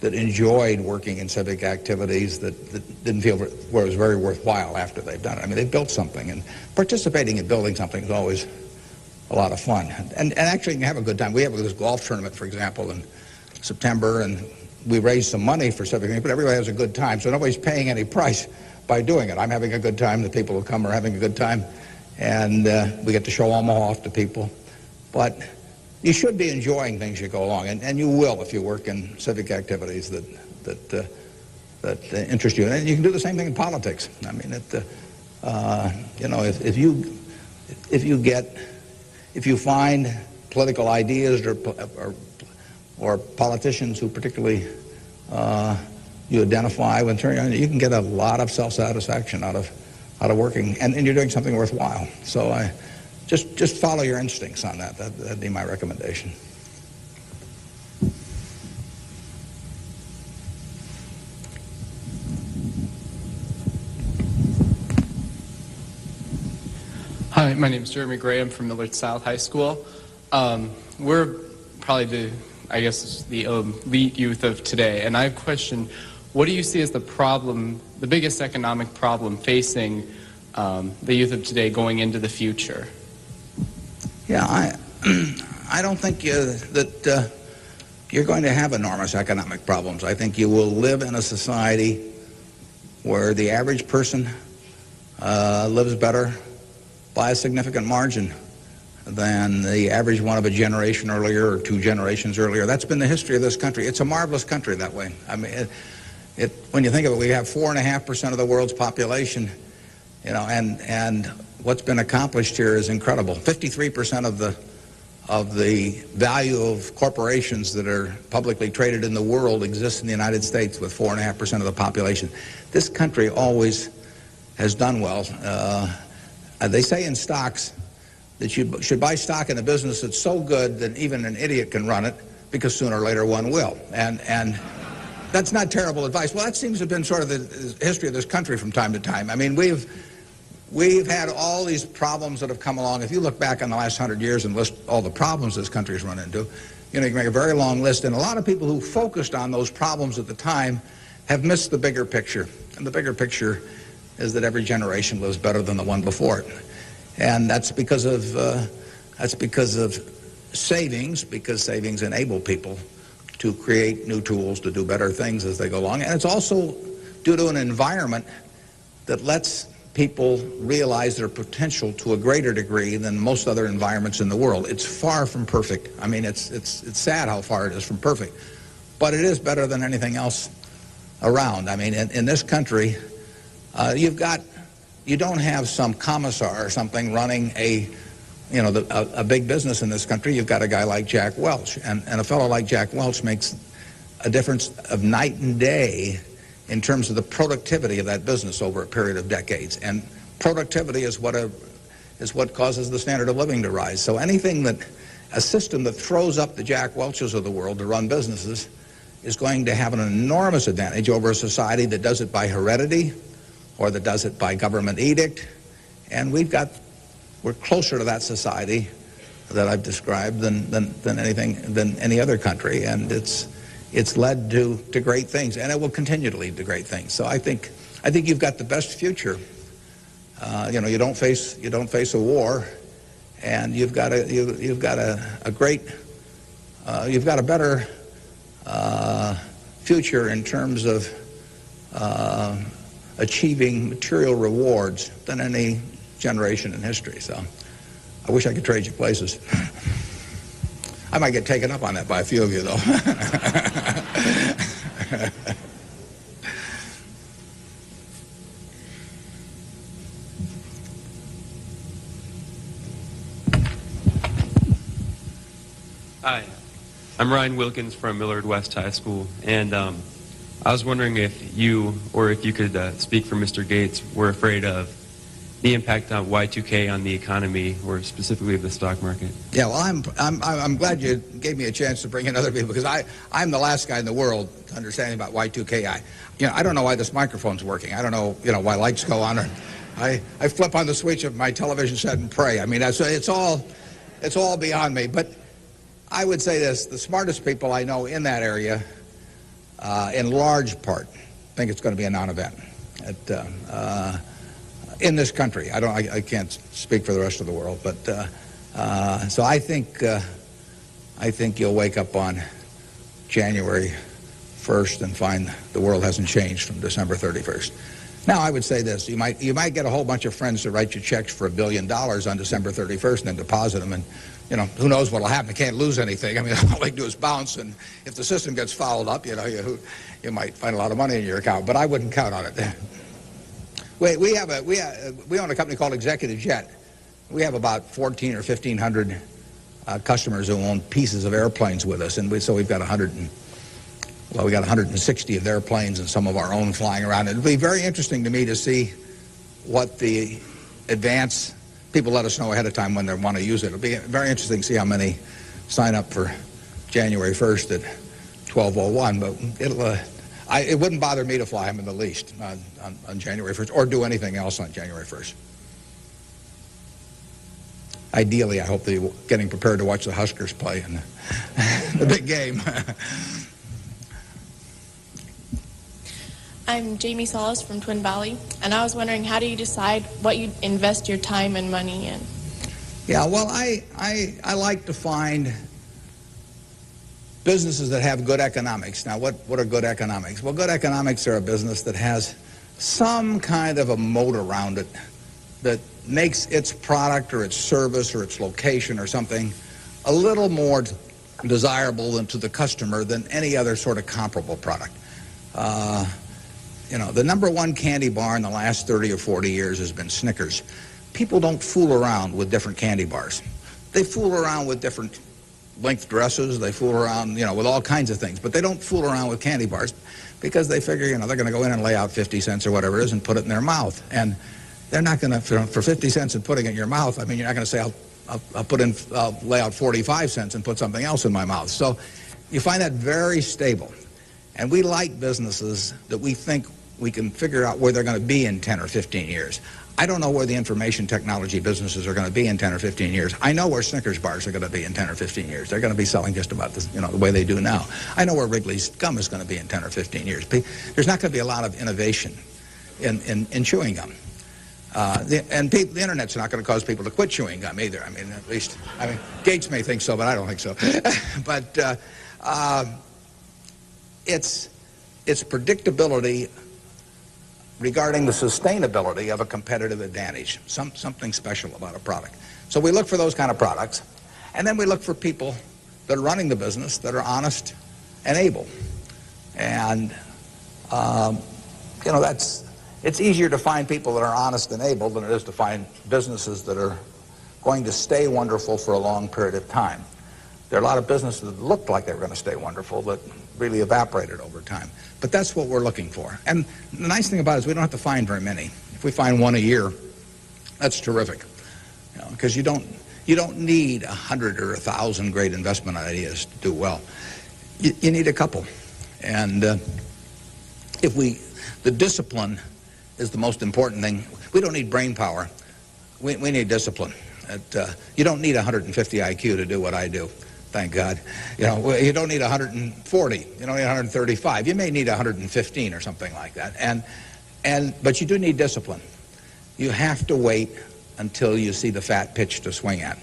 enjoyed working in civic activities that didn't feel where it was very worthwhile after they've done it. I mean, they built something, and participating in building something is always a lot of fun. And actually, you can have a good time. We have this golf tournament, for example, in September, and we raise some money for civic things, but everybody has a good time, so nobody's paying any price by doing it. I'm having a good time. The people who come are having a good time, and we get to show Omaha off to people. But you should be enjoying things you go along, and you will if you work in civic activities that interest you. And you can do the same thing in politics. I mean, if you find political ideas or politicians who particularly you identify with, you can get a lot of self-satisfaction out of working, and you're doing something worthwhile. So just follow your instincts on that. That'd be my recommendation. Hi, my name is Jeremy Graham from Millard South High School. We're probably the elite youth of today, and I have a question. What do you see as the biggest economic problem facing the youth of today going into the future? Yeah, I don't think that you're going to have enormous economic problems. I think you will live in a society where the average person lives better by a significant margin than the average one of a generation earlier or 2 generations earlier. That's been the history of this country. It's a marvelous country that way. I mean, when you think of it, we have 4.5% of the world's population, and what's been accomplished here is incredible. 53% of the value of corporations that are publicly traded in the world exists in the United States with 4.5% of the population. This country always has done well. They say in stocks that you should buy stock in a business that's so good that even an idiot can run it, because sooner or later one will. And that's not terrible advice. Well, that seems to have been sort of the history of this country from time to time. I mean, we've had all these problems that have come along. If you look back on the last 100 years and list all the problems this country has run into, you can make a very long list. And a lot of people who focused on those problems at the time have missed the bigger picture. And the bigger picture is that every generation lives better than the one before it. And that's because of savings, because savings enable people to create new tools to do better things as they go along. And it's also due to an environment that lets people realize their potential to a greater degree than most other environments in the world. It's far from perfect. I mean, it's sad how far it is from perfect. But it is better than anything else around. I mean, in this country, you don't have some commissar or something running a big business in this country. You've got a guy like Jack Welch, and a fellow like Jack Welch makes a difference of night and day in terms of the productivity of that business over a period of decades. And productivity is what causes the standard of living to rise. So a system that throws up the Jack Welches of the world to run businesses is going to have an enormous advantage over a society that does it by heredity or that does it by government edict. And we're closer to that society that I've described than any other country, and it's led to great things, and it will continue to lead to great things. So I think you've got the best future. You don't face a war, and you've got a better future in terms of achieving material rewards than any generation in history. So I wish I could trade you places. I might get taken up on that by a few of you, though. Hi, I'm Ryan Wilkins from Millard West High School, and I was wondering if you could speak for Mr. Gates, were afraid of the impact on Y2K on the economy, or specifically the stock market. Yeah, well, I'm glad you gave me a chance to bring in other people, because I'm the last guy in the world to understand about Y2K. I don't know why this microphone's working. I don't know, why lights go on. Or I flip on the switch of my television set and pray. I mean, it's all beyond me. But I would say this: the smartest people I know in that area, in large part, think it's going to be a non-event. In this country, I can't speak for the rest of the world, but so I think you'll wake up on January 1st and find the world hasn't changed from December 31st. Now, I would say this: you might get a whole bunch of friends to write you checks for $1 billion on December 31st and then deposit them, and who knows what'll happen? You can't lose anything. I mean, all they do is bounce, and if the system gets fouled up, you might find a lot of money in your account. But I wouldn't count on it. We own a company called Executive Jet. We have about 1,400 or 1,500 customers who own pieces of airplanes with us, and so we've got 160 of their planes and some of our own flying around. It'll be very interesting to me to see what the advance people let us know ahead of time when they want to use it. It'll be very interesting to see how many sign up for January 1st at 12:01. But it wouldn't bother me to fly them in the least on January 1st or do anything else on January 1st. Ideally, I hope they're getting prepared to watch the Huskers play in the big game. I'm Jamie Solis from Twin Valley, and I was wondering, how do you decide what you invest your time and money in? Yeah, well, I like to find businesses that have good economics. Now, what are good economics? Well, good economics are a business that has some kind of a moat around it that makes its product or its service or its location or something a little more desirable to the customer than any other sort of comparable product. The number one candy bar in the last 30 or 40 years has been Snickers. People don't fool around with different candy bars. They fool around with different length dresses. They fool around, with all kinds of things. But they don't fool around with candy bars because they figure, they're going to go in and lay out 50 cents or whatever it is and put it in their mouth. And they're not going to, for 50 cents and putting it in your mouth, I mean, you're not going to say, I'll lay out 45 cents and put something else in my mouth. So you find that very stable. And we like businesses that we think we can figure out where they're going to be in 10 or 15 years. I don't know where the information technology businesses are going to be in 10 or 15 years. I know where Snickers bars are going to be in 10 or 15 years. They're going to be selling just about the way they do now. I know where Wrigley's gum is going to be in 10 or 15 years. There's not going to be a lot of innovation in chewing gum. The Internet's not going to cause people to quit chewing gum either. Gates may think so, but I don't think so. it's predictability regarding the sustainability of a competitive advantage, something special about a product. So we look for those kind of products, and then we look for people that are running the business that are honest and able. And it's easier to find people that are honest and able than it is to find businesses that are going to stay wonderful for a long period of time. There are a lot of businesses that looked like they were going to stay wonderful that really evaporated over time. But that's what we're looking for. And the nice thing about it is we don't have to find very many. If we find one a year, that's terrific. Because you don't need 100 or 1,000 great investment ideas to do well. You need a couple. And the discipline is the most important thing. We don't need brain power. We need discipline. You don't need 150 IQ to do what I do. Thank God. You don't need 140. You don't need 135. You may need 115 or something like that. But you do need discipline. You have to wait until you see the fat pitch to swing at.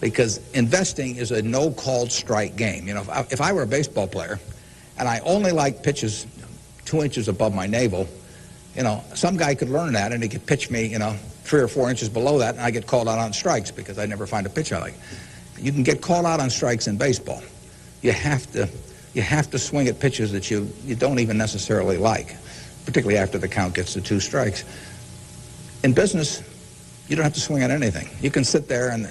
Because investing is a no-called strike game. If I were a baseball player and I only liked pitches 2 inches above my navel, some guy could learn that and he could pitch me, 3 or 4 inches below that, and I get called out on strikes because I never find a pitch I like. You can get called out on strikes in baseball. You have to swing at pitches that you don't even necessarily like, particularly after the count gets to 2 strikes. In business, you don't have to swing at anything. You can sit there and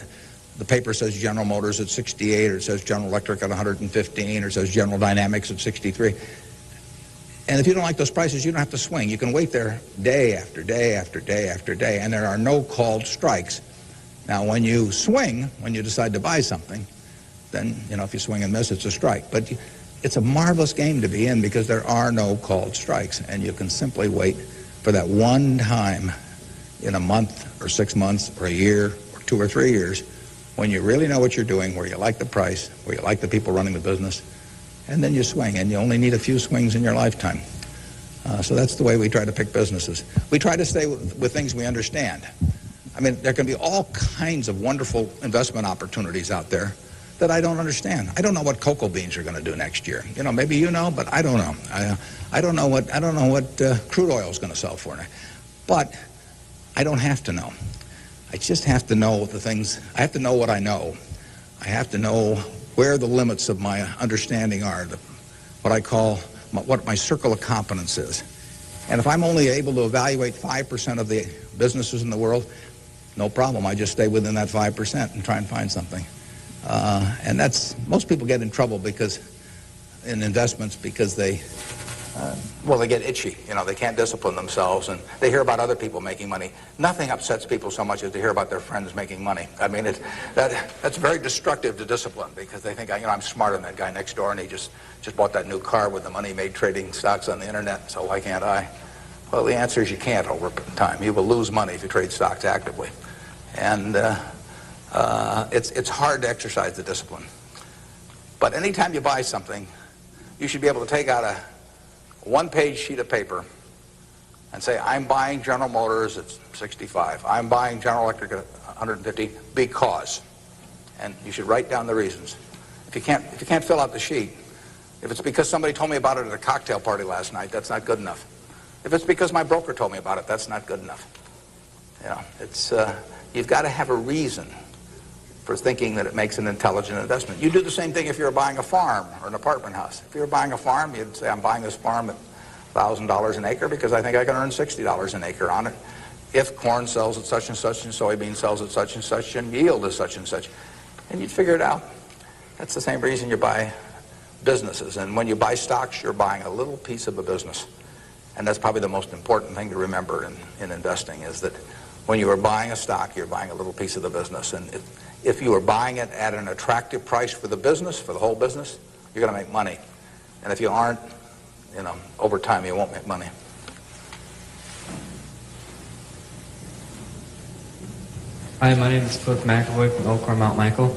the paper says General Motors at 68, or it says General Electric at 115, or it says General Dynamics at 63. And if you don't like those prices, you don't have to swing. You can wait there day after day after day after day, and there are no called strikes. Now, when you swing, when you decide to buy something, then, if you swing and miss, it's a strike. But it's a marvelous game to be in because there are no called strikes, and you can simply wait for that one time in a month or 6 months or a year or 2 or 3 years when you really know what you're doing, where you like the price, where you like the people running the business, and then you swing, and you only need a few swings in your lifetime. So that's the way we try to pick businesses. We try to stay with things we understand. I mean, there can be all kinds of wonderful investment opportunities out there that I don't understand. I don't know what cocoa beans are going to do next year. Maybe you know, but I don't know. I don't know what crude oil is going to sell for. But I don't have to know. I just have to know the things. I have to know what I know. I have to know where the limits of my understanding are, what I call what my circle of competence is. And if I'm only able to evaluate 5% of the businesses in the world, no problem. I just stay within that 5% and try and find something. And most people get in trouble in investments because they get itchy. They can't discipline themselves, and they hear about other people making money. Nothing upsets people so much as to hear about their friends making money. I mean, that's very destructive to discipline because they think, I'm smarter than that guy next door, and he just bought that new car with the money he made trading stocks on the internet, so why can't I? Well, the answer is you can't over time. You will lose money if you trade stocks actively. And it's hard to exercise the discipline. But anytime you buy something, you should be able to take out a one-page sheet of paper and say, I'm buying General Motors at 65. I'm buying General Electric at 150 because. And you should write down the reasons. If you can't fill out the sheet, if it's because somebody told me about it at a cocktail party last night, that's not good enough. If it's because my broker told me about it, that's not good enough. You've got to have a reason for thinking that it makes an intelligent investment. You do the same thing if you're buying a farm or an apartment house. If you're buying a farm, you'd say, I'm buying this farm at $1,000 an acre because I think I can earn $60 an acre on it if corn sells at such and such and soybean sells at such and such and yield is such and such. And you'd figure it out. That's the same reason you buy businesses. And when you buy stocks, you're buying a little piece of a business. And that's probably the most important thing to remember in investing is that when you are buying a stock, you're buying a little piece of the business. And if you are buying it at an attractive price for the business, for the whole business, you're going to make money. And if you aren't, over time you won't make money. Hi, my name is Cliff McAvoy from Elkhorn, Mount Michael.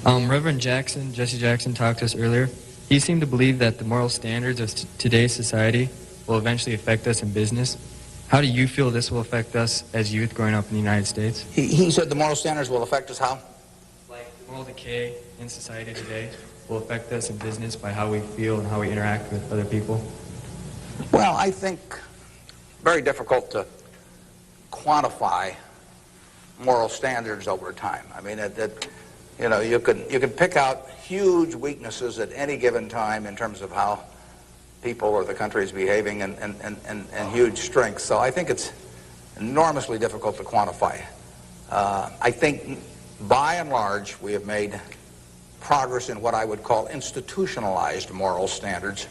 Reverend Jesse Jackson talked to us earlier. He seemed to believe that the moral standards of today's society will eventually affect us in business. How do you feel this will affect us as youth growing up in the United States? He said the moral standards will affect us how? Like the moral decay in society today. will affect us in business by how we feel and how we interact with other people? Well, I think very difficult to quantify moral standards over time. I mean, you can pick out huge weaknesses at any given time in terms of how people or the country is behaving, and huge strengths. So I think it's enormously difficult to quantify. I think, by and large, we have made progress in what I would call institutionalized moral standards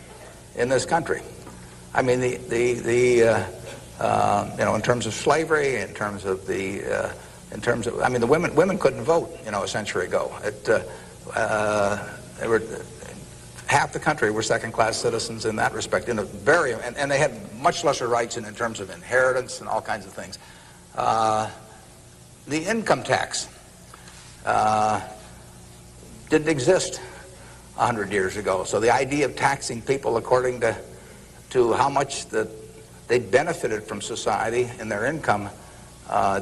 in this country. I mean, in terms of slavery, in terms of the women couldn't vote, a century ago. Half the country were second-class citizens in that respect, and they had much lesser rights in terms of inheritance and all kinds of things. The income tax didn't exist 100 years ago, so the idea of taxing people according to how much that they benefited from society and their income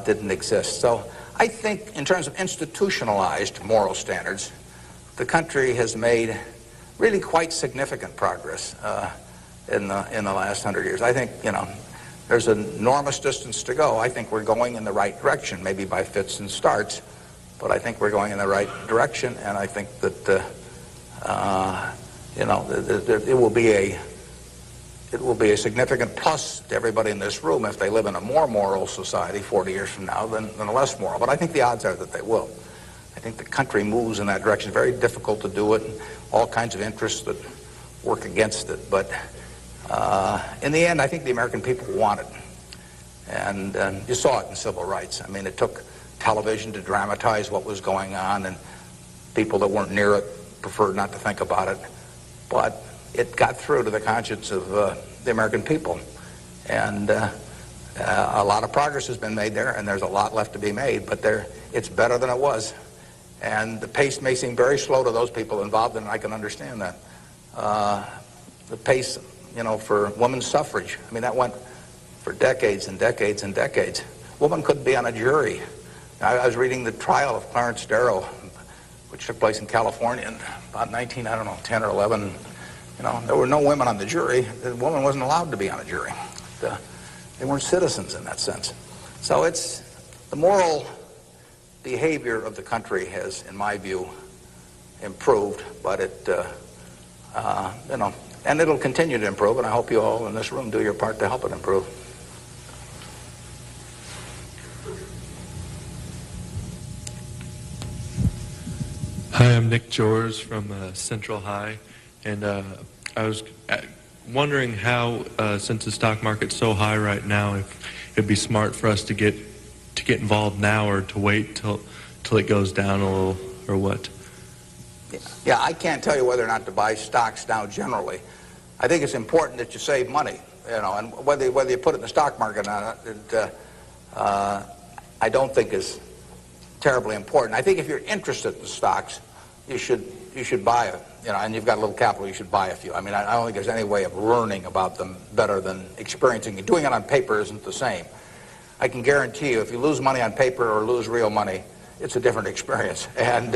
didn't exist. So I think in terms of institutionalized moral standards, the country has made really quite significant progress in the last 100 years. I think, there's an enormous distance to go. I think we're going in the right direction, maybe by fits and starts, but I think we're going in the right direction, and I think that it will be a significant plus to everybody in this room if they live in a more moral society 40 years from now than a less moral. But I think the odds are that they will. I think the country moves in that direction. It's very difficult to do it, and all kinds of interests that work against it. But in the end, I think the American people want it. And you saw it in civil rights. I mean, it took television to dramatize what was going on, and people that weren't near it preferred not to think about it. But it got through to the conscience of the American people. And a lot of progress has been made there, and there's a lot left to be made, but it's better than it was. And the pace may seem very slow to those people involved, and I can understand that. The pace, for women's suffrage, I mean, that went for decades and decades and decades. Women couldn't be on a jury. I was reading the trial of Clarence Darrow, which took place in California in about 10 or 11. There were no women on the jury. The woman wasn't allowed to be on a jury. They weren't citizens in that sense. So it's the moral behavior of the country has, in my view, improved, but and it'll continue to improve, and I hope you all in this room do your part to help it improve. Hi, I'm Nick Jors from Central High, and I was wondering how, since the stock market's so high right now, if it'd be smart for us to get involved now or to wait till it goes down a little, or what? Yeah, I can't tell you whether or not to buy stocks now generally. I think it's important that you save money, and whether you put it in the stock market or not, I don't think is terribly important. I think if you're interested in stocks, you should buy it, and you've got a little capital, you should buy a few. I mean, I don't think there's any way of learning about them better than experiencing it. Doing it on paper isn't the same. I can guarantee you, if you lose money on paper or lose real money, it's a different experience. And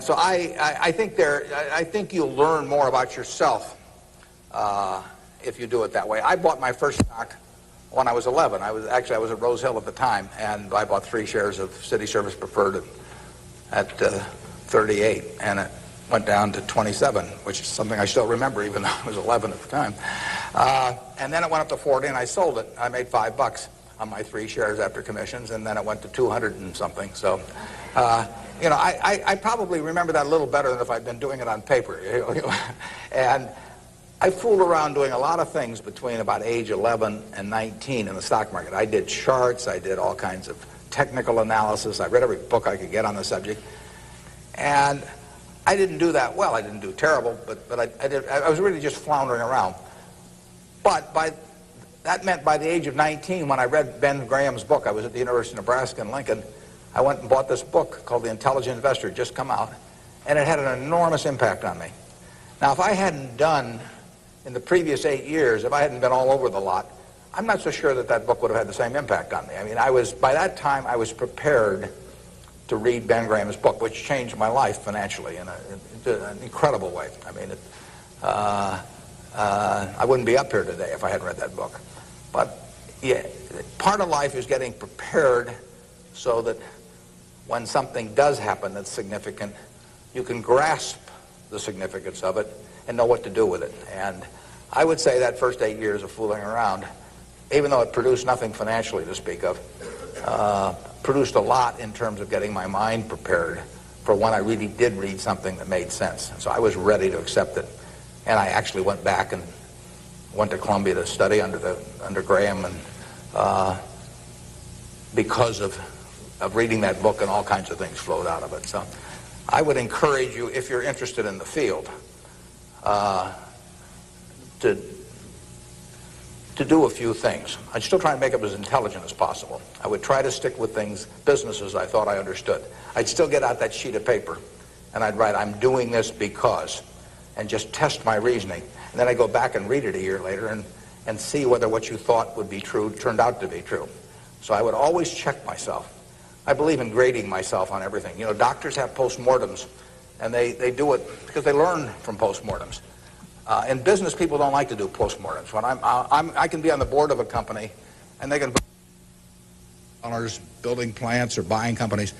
so I think you'll learn more about yourself if you do it that way. I bought my first stock when I was 11. I was at Rose Hill at the time, and I bought 3 shares of City Service Preferred at 38, and it went down to 27, which is something I still remember, even though I was 11 at the time. And then it went up to 40, and I sold it. I made $5 on my 3 shares after commissions, and then it went to 200 and something. So, I probably remember that a little better than if I'd been doing it on paper. And I fooled around doing a lot of things between about age 11 and 19 in the stock market. I did charts, I did all kinds of technical analysis, I read every book I could get on the subject. And I didn't do that well. I didn't do terrible, but I was really just floundering around. But that meant by the age of 19, when I read Ben Graham's book, I was at the University of Nebraska in Lincoln, I went and bought this book called The Intelligent Investor. It just come out, and it had an enormous impact on me. Now, if I hadn't done, in the previous 8 years, if I hadn't been all over the lot, I'm not so sure that book would have had the same impact on me. I mean, by that time, I was prepared to read Ben Graham's book, which changed my life financially in an incredible way. I mean, I wouldn't be up here today if I hadn't read that book. But yeah, part of life is getting prepared so that when something does happen that's significant, you can grasp the significance of it and know what to do with it. And I would say that first 8 years of fooling around, even though it produced nothing financially to speak of, produced a lot in terms of getting my mind prepared for when I really did read something that made sense. So I was ready to accept it. And I actually went back and went to Columbia to study under Graham, and because of reading that book, and all kinds of things flowed out of it. So I would encourage you, if you're interested in the field, to do a few things. I'd still try and make it as intelligent as possible. I would try to stick with things, businesses I thought I understood. I'd still get out that sheet of paper and I'd write, I'm doing this because, and just test my reasoning. And then I'd go back and read it a year later and see whether what you thought would be true turned out to be true. So I would always check myself. I believe in grading myself on everything. You know, doctors have postmortems, and they do it because they learn from postmortems. In business, people don't like to do postmortems. When I can be on the board of a company, and they can be owners building plants or buying companies,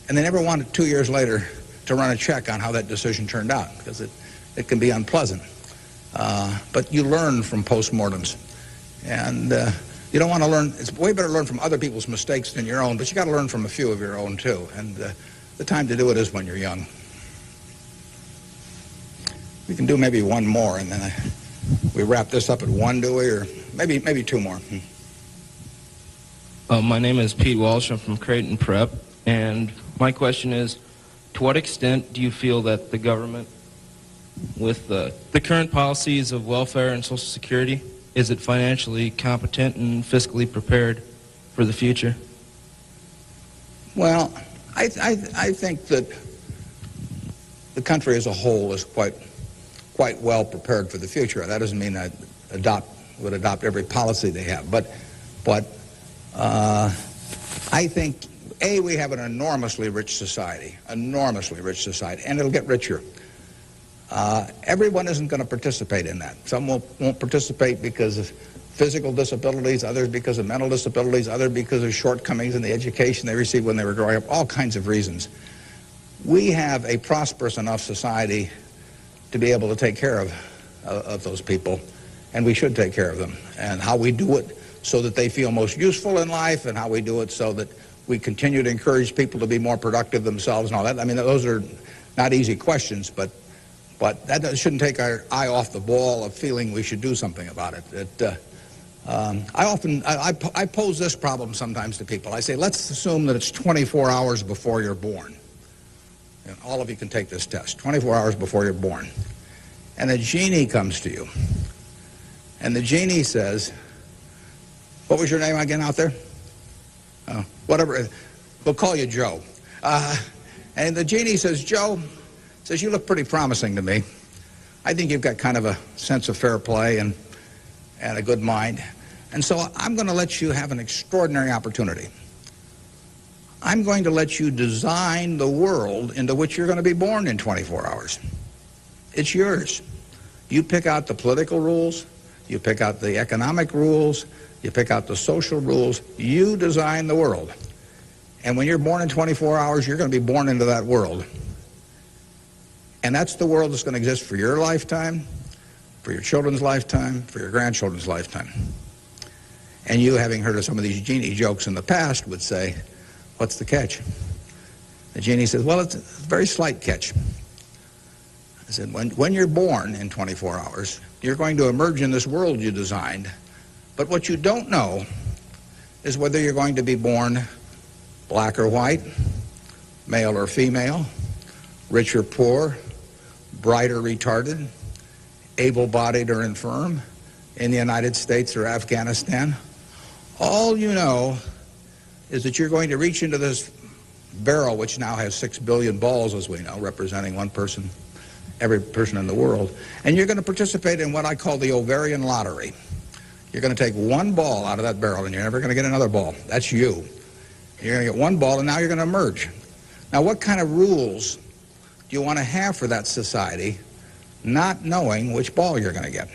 and they never want it 2 years later to run a check on how that decision turned out, because it can be unpleasant. But you learn from postmortems, and you don't want to learn. It's way better to learn from other people's mistakes than your own, but you got to learn from a few of your own too. And the time to do it is when you're young. We can do maybe one more, and then we wrap this up at one, do we? Or maybe two more. My name is Pete Walsh. I'm from Creighton Prep. And my question is, to what extent do you feel that the government, with the current policies of welfare and Social Security, is it financially competent and fiscally prepared for the future? Well, I think that the country as a whole is quite well prepared for the future. That doesn't mean I would adopt every policy they have, but I think, A, we have an enormously rich society, and it'll get richer. Everyone isn't going to participate in that. Some won't participate because of physical disabilities, others because of mental disabilities, others because of shortcomings in the education they received when they were growing up, all kinds of reasons. We have a prosperous enough society to be able to take care of those people, and we should take care of them. And how we do it so that they feel most useful in life, and how we do it so that we continue to encourage people to be more productive themselves and all that. I mean, those are not easy questions, but that shouldn't take our eye off the ball of feeling we should do something about it. I pose this problem sometimes to people. I say, let's assume that it's 24 hours before you're born. And all of you can take this test, 24 hours before you're born. And a genie comes to you. And the genie says, what was your name again out there? Whatever, we'll call you Joe. And the genie says, Joe, says, you look pretty promising to me. I think you've got kind of a sense of fair play and a good mind. And so I'm going to let you have an extraordinary opportunity. I'm going to let you design the world into which you're going to be born in 24 hours. It's yours. You pick out the political rules, you pick out the economic rules, you pick out the social rules, you design the world. And when you're born in 24 hours, you're going to be born into that world. And that's the world that's going to exist for your lifetime, for your children's lifetime, for your grandchildren's lifetime. And you, having heard of some of these genie jokes in the past, would say, what's the catch? The genie says, well, it's a very slight catch. I said, when you're born in 24 hours, you're going to emerge in this world you designed. But what you don't know is whether you're going to be born black or white, male or female, rich or poor, bright or retarded, able-bodied or infirm, in the United States or Afghanistan. All you know is that you're going to reach into this barrel, which now has 6 billion balls, as we know, representing one person, every person in the world, and you're going to participate in what I call the ovarian lottery. You're going to take one ball out of that barrel, and you're never going to get another ball. That's you. You're going to get one ball, and now you're going to emerge. Now, what kind of rules do you want to have for that society, not knowing which ball you're going to get?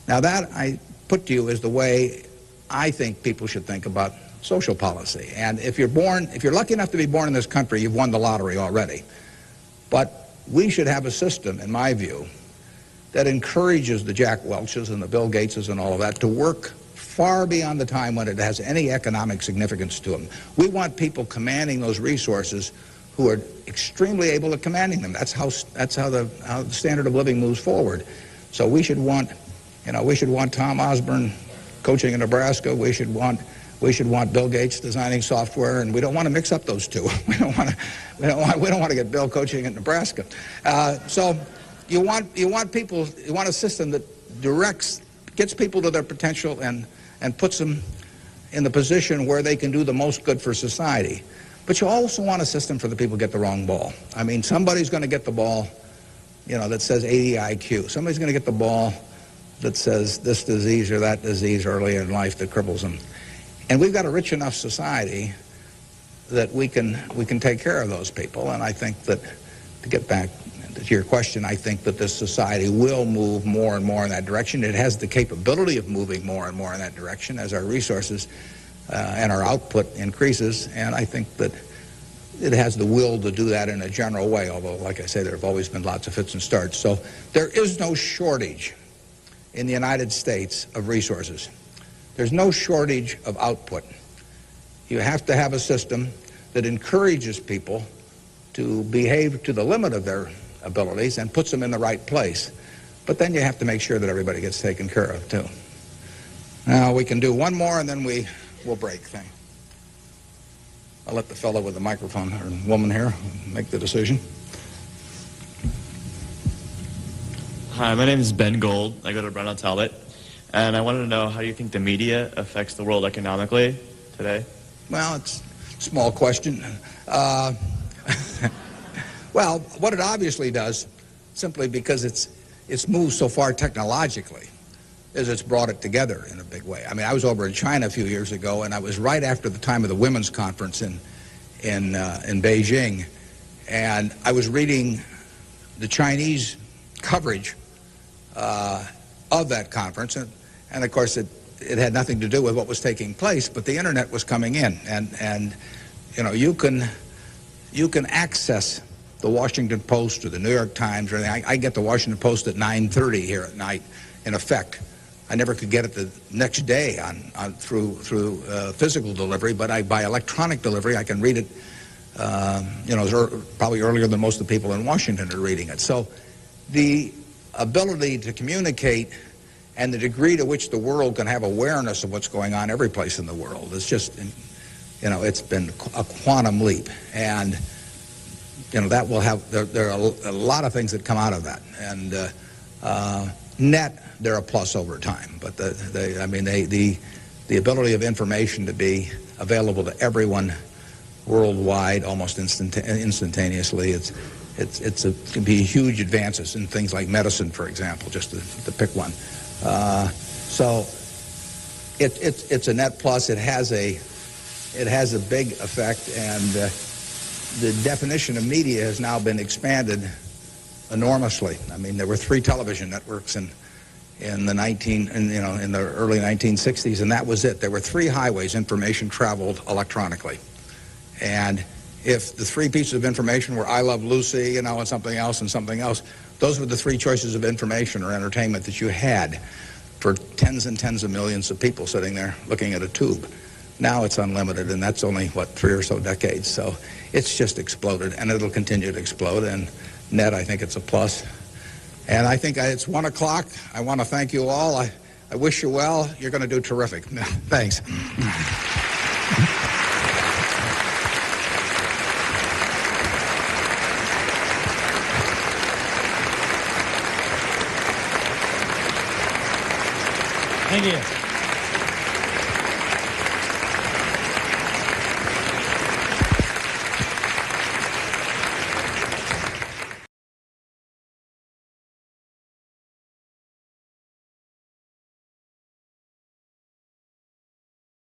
Now, that I put to you is the way I think people should think about social policy. And if you're lucky enough to be born in this country, you've won the lottery already. But we should have a system, in my view, that encourages the Jack Welches and the Bill Gateses and all of that to work far beyond the time when it has any economic significance to them. We want people commanding those resources who are extremely able at commanding them. That's how the standard of living moves forward. So we should want Tom Osborne coaching in Nebraska. We should want Bill Gates designing software, and we don't want to mix up those two. We don't want to get Bill coaching in Nebraska. So you want a system that gets people to their potential and puts them in the position where they can do the most good for society. But you also want a system for the people who get the wrong ball. I mean, somebody's going to get the ball, that says 80 IQ. Somebody's going to get the ball that says this disease or that disease early in life that cripples them. And we've got a rich enough society that we can take care of those people. And I think that, to get back to your question, I think that this society will move more and more in that direction. It has the capability of moving more and more in that direction as our resources and our output increases. And I think that it has the will to do that in a general way, although, like I say, there have always been lots of fits and starts. So there is no shortage in the United States of resources. There's no shortage of output. You have to have a system that encourages people to behave to the limit of their abilities and puts them in the right place. But then you have to make sure that everybody gets taken care of, too. Now, we can do one more, and then we'll break thing. I'll let the fellow with the microphone, or woman here, make the decision. Hi, my name is Ben Gold. I go to Brown Talbot. And I wanted to know, how do you think the media affects the world economically today? Well, it's a small question. Well, what it obviously does, simply because it's moved so far technologically, is it's brought it together in a big way. I mean, I was over in China a few years ago, and I was right after the time of the women's conference in Beijing, and I was reading the Chinese coverage of that conference, and of course it had nothing to do with what was taking place, but the internet was coming in, and you can access the Washington Post or the New York Times or anything. I get the Washington Post at 9:30 here at night, in effect. I never could get it the next day through physical delivery, but by electronic delivery I can read it probably earlier than most of the people in Washington are reading it. So the ability to communicate and the degree to which the world can have awareness of what's going on every place in the world is just, it's been a quantum leap. And, that will have, there are a lot of things that come out of that. And net, they're a plus over time. But the ability of information to be available to everyone worldwide almost instantaneously, it can be huge advances in things like medicine, for example, just to pick one. So it's a net plus. It has a big effect, and the definition of media has now been expanded enormously. I mean, there were 3 television networks in the early 1960s, and that was it. There were 3 highways information traveled electronically, and if the 3 pieces of information were I Love Lucy, and something else and something else, those were the 3 choices of information or entertainment that you had for tens and tens of millions of people sitting there looking at a tube. Now it's unlimited, and that's only, 3 or so decades. So it's just exploded, and it'll continue to explode. And net, I think it's a plus. And I think it's 1 o'clock. I want to thank you all. I wish you well. You're going to do terrific. Thanks. Thank you.